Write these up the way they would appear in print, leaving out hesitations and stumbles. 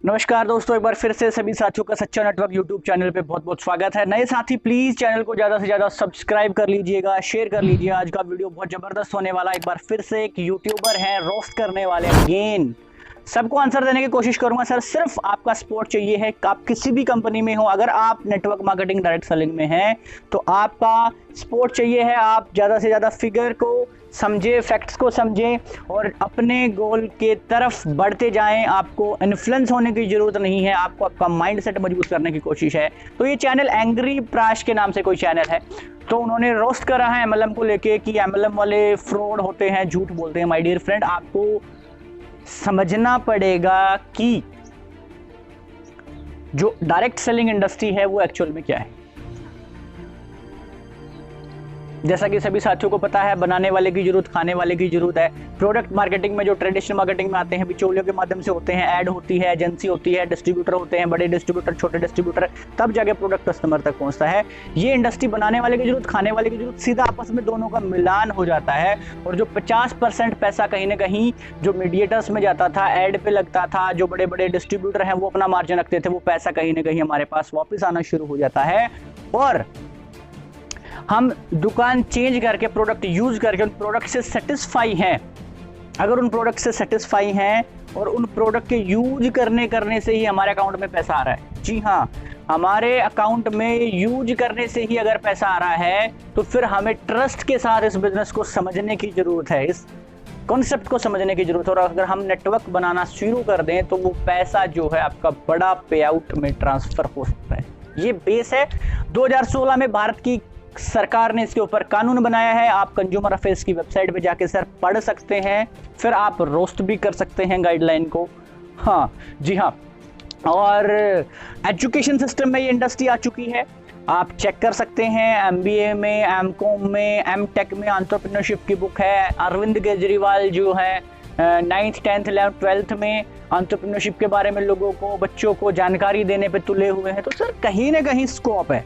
नमस्कार दोस्तों, एक बार फिर से सभी साथियों का सच्चा नेटवर्क यूट्यूब चैनल पे बहुत बहुत स्वागत है। नए साथी प्लीज चैनल को ज्यादा से ज्यादा सब्सक्राइब कर लीजिएगा, शेयर कर लीजिए। आज का वीडियो बहुत जबरदस्त होने वाला है। एक बार फिर से एक यूट्यूबर है रोस्ट करने वाले अगेन। सबको आंसर देने की कोशिश करूंगा सर। सिर्फ आपका सपोर्ट चाहिए है। आप किसी भी कंपनी में हो, अगर आप नेटवर्क मार्केटिंग डायरेक्ट सेलिंग में हैं तो आपका सपोर्ट चाहिए है। आप ज़्यादा से ज़्यादा फिगर को समझे, फैक्ट्स को समझें और अपने गोल के तरफ बढ़ते जाएं। आपको इन्फ्लुएंस होने की ज़रूरत नहीं है, आपको आपका माइंडसेट मजबूत करने की कोशिश है। तो ये चैनल एंग्री प्राश के नाम से कोई चैनल है, तो उन्होंने रोस्ट करा है एमएलएम को लेके कि एमएलएम वाले फ्रॉड होते हैं, झूठ बोलते हैं। माय डियर फ्रेंड, आपको समझना पड़ेगा कि जो डायरेक्ट सेलिंग इंडस्ट्री है वो एक्चुअल में क्या है। जैसा कि सभी साथियों को पता है, बनाने वाले की जरूरत, खाने वाले की जरूरत है। प्रोडक्ट मार्केटिंग में जो ट्रेडिशनल मार्केटिंग में आते हैं, बिचौलियों के माध्यम से होते हैं, ऐड होती है, एजेंसी होती है, डिस्ट्रीब्यूटर होते हैं, बड़े डिस्ट्रीब्यूटर, छोटे डिस्ट्रीब्यूटर, तब जाके प्रोडक्ट कस्टमर तक पहुंचता है। ये इंडस्ट्री बनाने वाले की जरूरत, खाने वाले की जरूरत, सीधा आपस में दोनों का मिलान हो जाता है। और जो 50% पैसा कहीं ना कहीं जो मीडिएटर्स में जाता था, ऐड पे लगता था, जो बड़े बड़े डिस्ट्रीब्यूटर हैं वो अपना मार्जिन रखते थे, वो पैसा कहीं ना कहीं हमारे पास वापस आना शुरू हो जाता है। और हम दुकान चेंज करके, प्रोडक्ट यूज करके उन प्रोडक्ट से सेटिस्फाई हैं। अगर उन प्रोडक्ट से सेटिस्फाई हैं और उन प्रोडक्ट के यूज करने से ही हमारे अकाउंट में पैसा आ रहा है। जी हाँ, हमारे अकाउंट में यूज करने से ही अगर पैसा आ रहा है तो फिर हमें ट्रस्ट के साथ इस बिजनेस को समझने की जरूरत है, इस कॉन्सेप्ट को समझने की जरूरत है। और अगर हम नेटवर्क बनाना शुरू कर दें तो वो पैसा जो है आपका बड़ा पे आउट में ट्रांसफर हो सकता है। ये बेस है। 2016 में भारत की सरकार ने इसके ऊपर कानून बनाया है। आप कंज्यूमर अफेयर्स की वेबसाइट पे जाके सर पढ़ सकते हैं, फिर आप रोस्ट भी कर सकते हैं गाइडलाइन को। हाँ जी हाँ, और एजुकेशन सिस्टम में ये इंडस्ट्री आ चुकी है, आप चेक कर सकते हैं। एमबीए में, एमकॉम में, एमटेक में एंटरप्रेन्योरशिप की बुक है। अरविंद केजरीवाल जो है 9th 10th 11th 12th में एंटरप्रेन्योरशिप के बारे में लोगों को, बच्चों को जानकारी देने पे तुले हुए हैं। तो सर कहीं ना कहीं स्कोप है।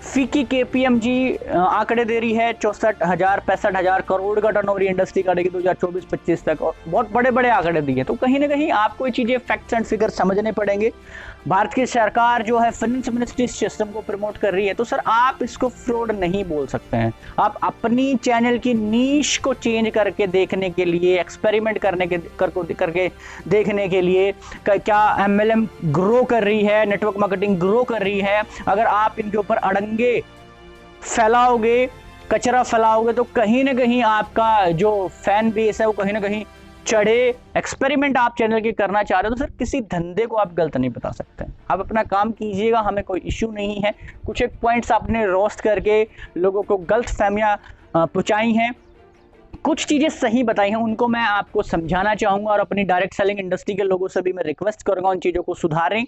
फीकी केपीएमजी आंकड़े दे रही है 64,000-65,000 करोड़ का टर्नओवर इंडस्ट्री करेगी 2024-25 तक, और बहुत बड़े बड़े आंकड़े दिए। तो कहीं ना कहीं आपको ये चीजें फैक्ट्स एंड फिगर समझने पड़ेंगे। भारत की सरकार जो है फाइनेंस मिनिस्ट्री सिस्टम को प्रमोट कर रही है, तो सर आप इसको फ्रॉड नहीं बोल सकते हैं। आप अपनी चैनल की नीश को चेंज करके देखने के लिए, एक्सपेरिमेंट करके देखने के लिए क्या एमएलएम ग्रो कर रही है, नेटवर्क मार्केटिंग ग्रो कर रही है। अगर आप इनके ऊपर अड़ंगे फैलाओगे, कचरा फैलाओगे, तो कहीं ना कहीं आपका जो फैन बेस है वो कहीं ना कहीं चढ़े। एक्सपेरिमेंट आप चैनल की करना चाह रहे हो तो सर किसी धंधे को आप गलत नहीं बता सकते। आप अपना काम कीजिएगा, हमें कोई इश्यू नहीं है। कुछ एक पॉइंट्स आपने रोस्ट करके लोगों को गलत फहमियां पहुंचाई हैं, कुछ चीजें सही बताई हैं, उनको मैं आपको समझाना चाहूंगा। और अपनी डायरेक्ट सेलिंग इंडस्ट्री के लोगों से भी मैं रिक्वेस्ट करूंगा उन चीजों को सुधारें,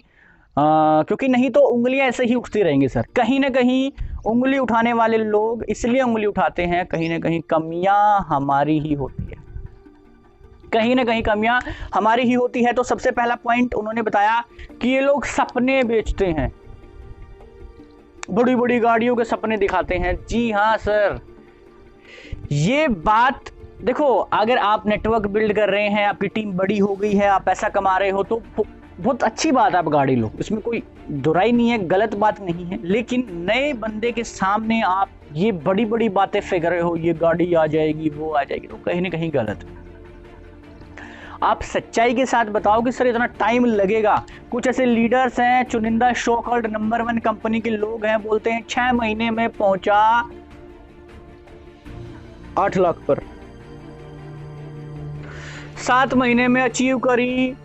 क्योंकि नहीं तो उंगलियां ऐसे ही उठती रहेंगी सर। कहीं ना कहीं उंगली उठाने वाले लोग इसलिए उंगली उठाते हैं, कहीं ना कहीं कमियां हमारी ही होती है, कहीं ना कहीं कमियां हमारी ही होती है। तो सबसे पहला पॉइंट उन्होंने बताया कि ये लोग सपने बेचते हैं, बड़ी बड़ी गाड़ियों के सपने दिखाते हैं। जी हाँ सर, ये बात देखो, अगर आप नेटवर्क बिल्ड कर रहे हैं, आपकी टीम बड़ी हो गई है, आप पैसा कमा रहे हो, तो बहुत अच्छी बात है, आप गाड़ी लो, इसमें कोई दुराई नहीं है, गलत बात नहीं है। लेकिन नए बंदे के सामने आप ये बड़ी बड़ी बातें फेंक रहे हो, ये गाड़ी आ जाएगी, वो आ जाएगी, तो कहीं ना कहीं गलत है। आप सच्चाई के साथ बताओ कि सर इतना टाइम लगेगा। कुछ ऐसे लीडर्स हैं, चुनिंदा शो कॉल्ड नंबर 1 कंपनी के लोग हैं, बोलते हैं 6 महीने में पहुंचा 8 लाख पर, 7 महीने में अचीव करी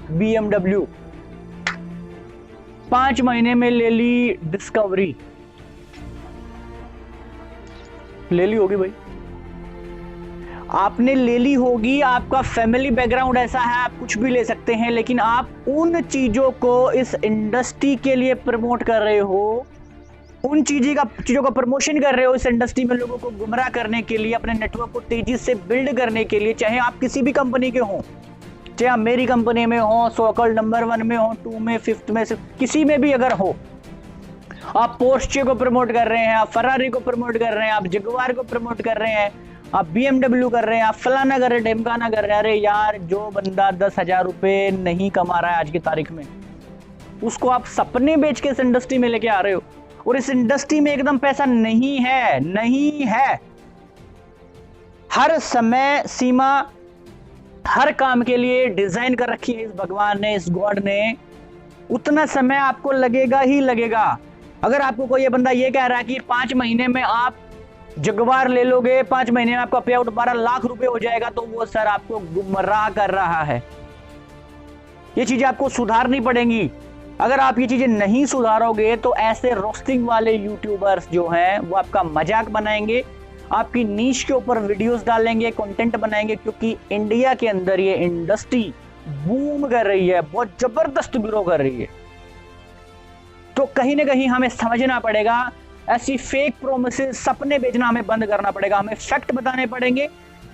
BMW, 5 महीने में ले ली डिस्कवरी। ले ली होगी भाई, आपने ले ली होगी, आपका फैमिली बैकग्राउंड ऐसा है, आप कुछ भी ले सकते हैं। लेकिन आप उन चीजों को इस इंडस्ट्री के लिए प्रमोट कर रहे हो, उन चीजों का प्रमोशन कर रहे हो इस इंडस्ट्री में, लोगों को गुमराह करने के लिए, अपने नेटवर्क को तेजी से बिल्ड करने के लिए। चाहे आप किसी भी कंपनी के हो, चाहे आप मेरी कंपनी में हो, सो कॉल्ड नंबर 1 में हो, 2 में, 5th में, किसी में भी अगर हो, आप पोर्शे को प्रमोट कर रहे हैं, आप फरारी को प्रमोट कर रहे हैं, आप जगुआर को प्रमोट कर रहे हैं, आप BMW कर रहे हैं, आप फलाना कर रहे हैं, ढिमकाना कर रहे हैं। अरे यार, जो बंदा 10,000 रुपये नहीं कमा रहा है आज की तारीख में, उसको आप सपने बेच के इस इंडस्ट्री में लेके आ रहे हो। और इस इंडस्ट्री में एकदम पैसा नहीं है, नहीं है। हर समय सीमा हर काम के लिए डिजाइन कर रखी है इस भगवान ने, इस गॉड ने। उतना समय आपको लगेगा ही लगेगा। अगर आपको कोई ये बंदा ये कह रहा है कि 5 महीने में आप जगवार ले लोगे, 5 महीने में आपका पे आउट 12 लाख रुपए हो जाएगा, तो वो सर आपको गुमराह कर रहा है। ये चीजें आपको सुधारनी पड़ेंगी। अगर आप ये चीजें नहीं सुधारोगे तो ऐसे रोस्टिंग वाले यूट्यूबर्स जो हैं वो आपका मजाक बनाएंगे, आपकी नीश के ऊपर वीडियोस डालेंगे, कंटेंट बनाएंगे, क्योंकि इंडिया के अंदर ये इंडस्ट्री बूम कर रही है, बहुत जबरदस्त ग्रो कर रही है। तो कहीं ना कहीं हमें समझना पड़ेगा, ऐसी फेक प्रोमिसेस, सपने बेचना हमें बंद करना पड़ेगा। हमें फैक्ट बताने पड़ेंगे,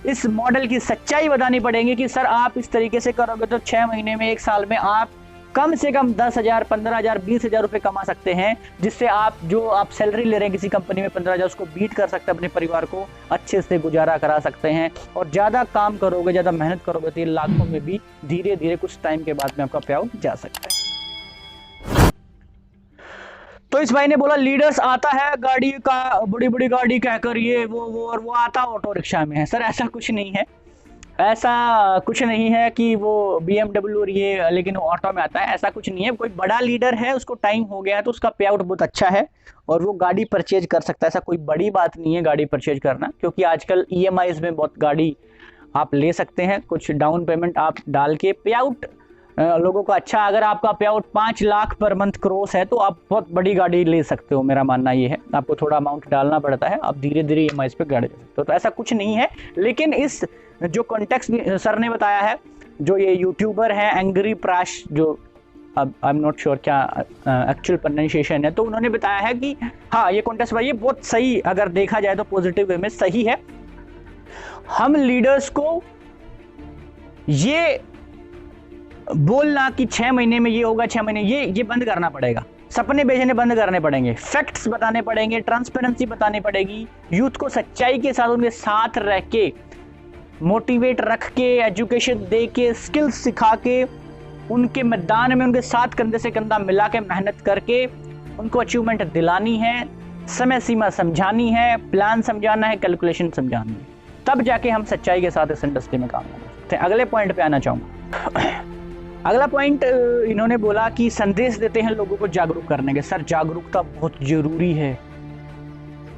इस मॉडल की सच्चाई बतानी पड़ेगी कि सर आप इस तरीके से करोगे तो 6 महीने में, 1 साल में आप कम से कम 10,000, 15,000, 20,000 रुपए कमा सकते हैं, जिससे आप जो आप सैलरी ले रहे हैं किसी कंपनी में 15,000, उसको बीट कर सकते हैं, अपने परिवार को अच्छे से गुजारा करा सकते हैं। और ज़्यादा काम करोगे, ज़्यादा मेहनत करोगे तो ये लाखों में भी धीरे धीरे कुछ टाइम के बाद में आपका पे आउट जा सकता है। तो इस भाई ने बोला लीडर्स आता है गाड़ी का, बड़ी बड़ी गाड़ी कहकर ये वो और वो आता ऑटो रिक्शा में है। सर ऐसा कुछ नहीं है, ऐसा कुछ नहीं है कि वो BMW और ये लेकिन वो ऑटो में आता है, ऐसा कुछ नहीं है। कोई बड़ा लीडर है, उसको टाइम हो गया है तो उसका पे आउट बहुत अच्छा है और वो गाड़ी परचेज कर सकता है। ऐसा कोई बड़ी बात नहीं है गाड़ी परचेज करना, क्योंकि आजकल EMIs में बहुत गाड़ी आप ले सकते हैं। कुछ डाउन पेमेंट आप डाल के पे आउट लोगों का अच्छा, अगर आपका पे out 5 lakh per month cross है तो आप बहुत बड़ी गाड़ी ले सकते हो। मेरा मानना ये है, आपको थोड़ा अमाउंट डालना पड़ता है, आप धीरे धीरे EMIs पे गाड़ी ले सकते हो। तो ऐसा कुछ नहीं है। लेकिन इस जो कॉन्टेक्स्ट सर ने बताया है, जो ये यूट्यूबर है एंग्री प्राश, जो अब आई एम नॉट श्योर क्या एक्चुअल प्रोनाउंसिएशन है, तो उन्होंने बताया है कि हाँ ये कॉन्टेक्स्ट भाई ये बहुत सही, अगर देखा जाए तो पॉजिटिव वे में सही है। हम लीडर्स को ये बोलना कि 6 महीने में ये होगा, 6 महीने, ये बंद करना पड़ेगा। सपने बेचने बंद करने पड़ेंगे, फैक्ट्स बताने पड़ेंगे, ट्रांसपेरेंसी बतानी पड़ेगी। यूथ को सच्चाई के साथ उनके साथ रह के, मोटिवेट रख के, एजुकेशन दे के, स्किल्स सिखा के, उनके मैदान में उनके साथ कंधे से कंधा मिला के मेहनत करके उनको अचीवमेंट दिलानी है, समय सीमा समझानी है, प्लान समझाना है, कैलकुलेशन समझानी है। तब जाके हम सच्चाई के साथ इस इंडस्ट्री में काम कर सकते हैं। अगले पॉइंट पे आना चाहूँगा। अगला पॉइंट इन्होंने बोला कि संदेश देते हैं लोगों को जागरूक करने के। सर जागरूकता बहुत जरूरी है,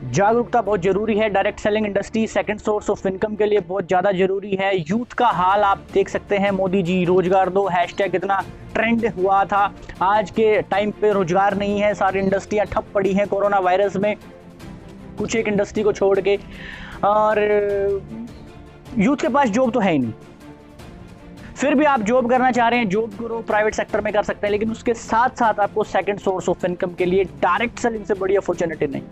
जागरूकता बहुत जरूरी है। Direct selling industry second source of income के लिए बहुत ज़्यादा जरूरी है। यूथ का हाल आप देख सकते हैं, मोदी जी रोजगार दो हैशटैग कितना ट्रेंड हुआ था। आज के टाइम पे रोजगार नहीं है, सारी इंडस्ट्रियां ठप पड़ी हैं कोरोना वायरस में, कुछ एक इंडस्ट्री को छोड़ के। और यूथ के पास जॉब तो है ही नहीं, फिर भी आप जॉब करना चाह रहे हैं, जॉब करो, प्राइवेट सेक्टर में कर सकते हैं, लेकिन उसके साथ साथ आपको सेकंड सोर्स ऑफ इनकम के लिए डायरेक्ट सेलिंग से बड़ी अपॉर्चुनिटी नहीं।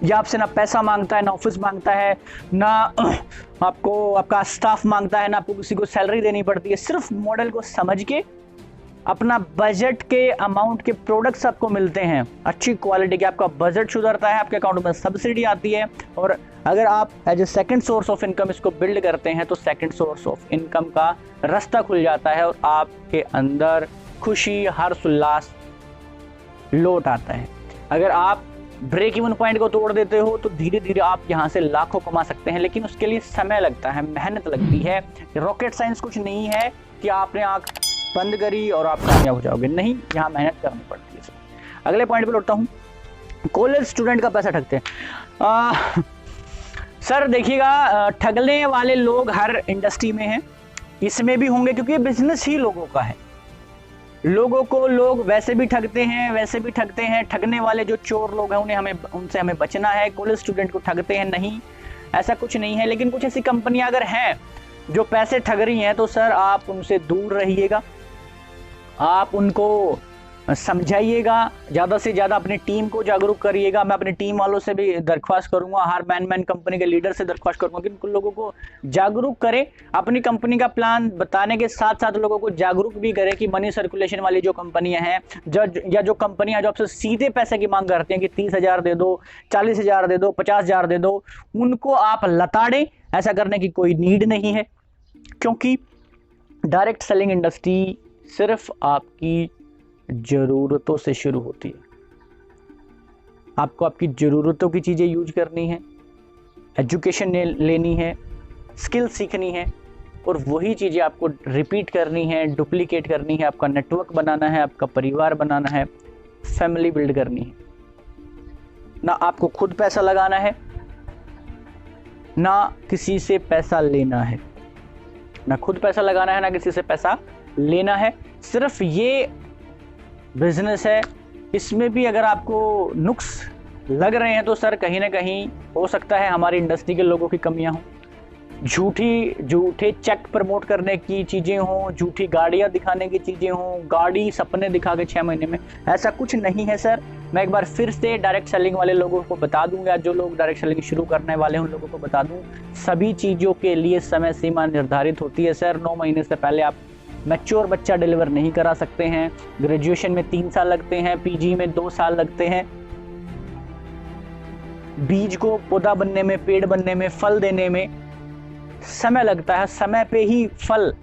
ये आपसे ना पैसा मांगता है, ना ऑफिस मांगता है, ना आपको आपका स्टाफ मांगता है, ना आपको किसी को सैलरी देनी पड़ती है। सिर्फ मॉडल को समझ के अपना बजट के अमाउंट के प्रोडक्ट्स आपको मिलते हैं अच्छी क्वालिटी के, आपका बजट सुधरता है, आपके अकाउंट में सब्सिडी आती है। और अगर आप as a second source of income इसको बिल्ड करते हैं तो सेकंड सोर्स ऑफ इनकम का रास्ता खुल जाता है और आपके अंदर खुशी, हर्ष, उल्लास लौट आता है। अगर आप ब्रेक इवन पॉइंट को तोड़ देते हो तो धीरे धीरे आप यहाँ से लाखों कमा सकते हैं, लेकिन उसके लिए समय लगता है, मेहनत लगती है। रॉकेट साइंस कुछ नहीं है कि आपने आंख बंद करी और आप कामयाब हो जाओगे, नहीं, यहाँ मेहनत करनी पड़ती है। अगले पॉइंट पे लौटता हूँ, कॉलेज स्टूडेंट का पैसा ठगते हैं। सर देखिएगा, ठगने वाले लोग हर इंडस्ट्री में हैं, इसमें भी होंगे, क्योंकि बिजनेस ही लोगों का है। लोगों को लोग वैसे भी ठगते हैं, वैसे भी ठगते हैं। ठगने वाले जो चोर लोग हैं उनसे हमें बचना है। कॉलेज स्टूडेंट को ठगते हैं नहीं, ऐसा कुछ नहीं है। लेकिन कुछ ऐसी कंपनियां अगर हैं जो पैसे ठग रही हैं तो सर आप उनसे दूर रहिएगा। आप उनको समझाइएगा, ज़्यादा से ज़्यादा अपनी टीम को जागरूक करिएगा। मैं अपनी टीम वालों से भी दरख्वास्त करूंगा, हर मैन कंपनी के लीडर से दरख्वास्त करूंगा कि उन लोगों को जागरूक करें, अपनी कंपनी का प्लान बताने के साथ साथ लोगों को जागरूक भी करें कि मनी सर्कुलेशन वाली जो कंपनियां हैं जो कंपनियां जो आपसे सीधे पैसे की मांग करती हैं कि 30,000 दे दो, 40,000 दे दो, 50,000 दे दो, उनको आप लताड़ें। ऐसा करने की कोई नीड नहीं है, क्योंकि डायरेक्ट सेलिंग इंडस्ट्री सिर्फ आपकी ज़रूरतों से शुरू होती है। आपको आपकी ज़रूरतों की चीज़ें यूज करनी है, एजुकेशन लेनी है, स्किल सीखनी है, और वही चीज़ें आपको रिपीट करनी है, डुप्लीकेट करनी है, आपका नेटवर्क बनाना है, आपका परिवार बनाना है, फैमिली बिल्ड करनी है। ना आपको खुद पैसा लगाना है, ना किसी से पैसा लेना है। ना खुद पैसा लगाना है, ना किसी से पैसा लेना है। सिर्फ ये बिजनेस है, इसमें भी अगर आपको नुक्स लग रहे हैं तो सर कहीं ना कहीं हो सकता है हमारी इंडस्ट्री के लोगों की कमियां हों, झूठे चेक प्रमोट करने की चीज़ें हों, झूठी गाड़ियां दिखाने की चीज़ें हों, गाड़ी सपने दिखा के 6 महीने में। ऐसा कुछ नहीं है सर। मैं एक बार फिर से डायरेक्ट सेलिंग वाले लोगों को बता दूंगा, जो लोग डायरेक्ट सेलिंग शुरू करने वाले हैं उन लोगों को बता दूं, सभी चीज़ों के लिए समय सीमा निर्धारित होती है सर। 9 महीने से पहले आप मैच्योर बच्चा डिलीवर नहीं करा सकते हैं। ग्रेजुएशन में 3 साल लगते हैं, पीजी में 2 साल लगते हैं। बीज को पौधा बनने में, पेड़ बनने में, फल देने में समय लगता है। समय पे ही फल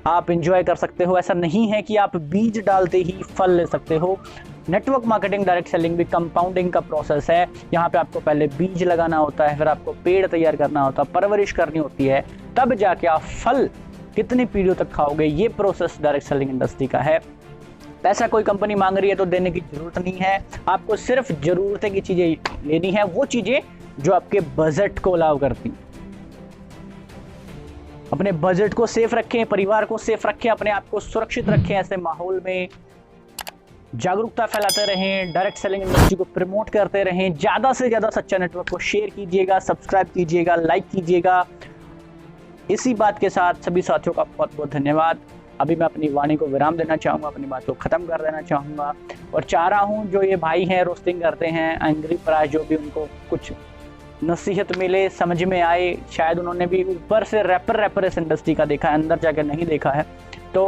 आप एंजॉय कर सकते हो। ऐसा नहीं है कि आप बीज डालते ही फल ले सकते हो। नेटवर्क मार्केटिंग, डायरेक्ट सेलिंग भी कंपाउंडिंग का प्रोसेस है। यहाँ पे आपको पहले बीज लगाना होता है, फिर आपको पेड़ तैयार करना होता है, परवरिश करनी होती है, तब जाके आप फल कितनी पीढ़ियों तक खाओगे। ये प्रोसेस डायरेक्ट सेलिंग इंडस्ट्री का है। पैसा कोई कंपनी मांग रही है तो देने की जरूरत नहीं है। आपको सिर्फ जरूरत की चीजें लेनी है, वो चीजें जो आपके बजट को अलाउ करती। अपने बजट को सेफ रखें, परिवार को सेफ रखें, अपने आप को सुरक्षित रखें। ऐसे माहौल में जागरूकता फैलाते रहें, डायरेक्ट सेलिंग इंडस्ट्री को प्रमोट करते रहें। ज्यादा से ज्यादा सच्चा नेटवर्क को शेयर कीजिएगा, सब्सक्राइब कीजिएगा, लाइक कीजिएगा। इसी बात के साथ सभी साथियों का बहुत बहुत धन्यवाद। अभी मैं अपनी वाणी को विराम देना चाहूँगा, अपनी बात को ख़त्म कर देना चाहूँगा, और चाह रहा हूँ जो ये भाई हैं रोस्टिंग करते हैं एंग्री प्राइस, जो भी उनको कुछ नसीहत मिले, समझ में आए। शायद उन्होंने भी ऊपर से रैपर इस इंडस्ट्री का देखा है, अंदर जाकर नहीं देखा है, तो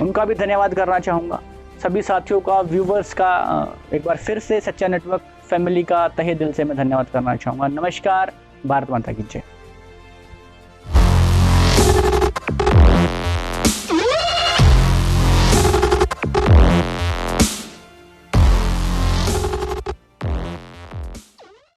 उनका भी धन्यवाद करना चाहूँगा। सभी साथियों का, व्यूवर्स का एक बार फिर से सच्चा नेटवर्क फैमिली का तहे दिल से मैं धन्यवाद करना चाहूँगा। नमस्कार, भारत माता की जय।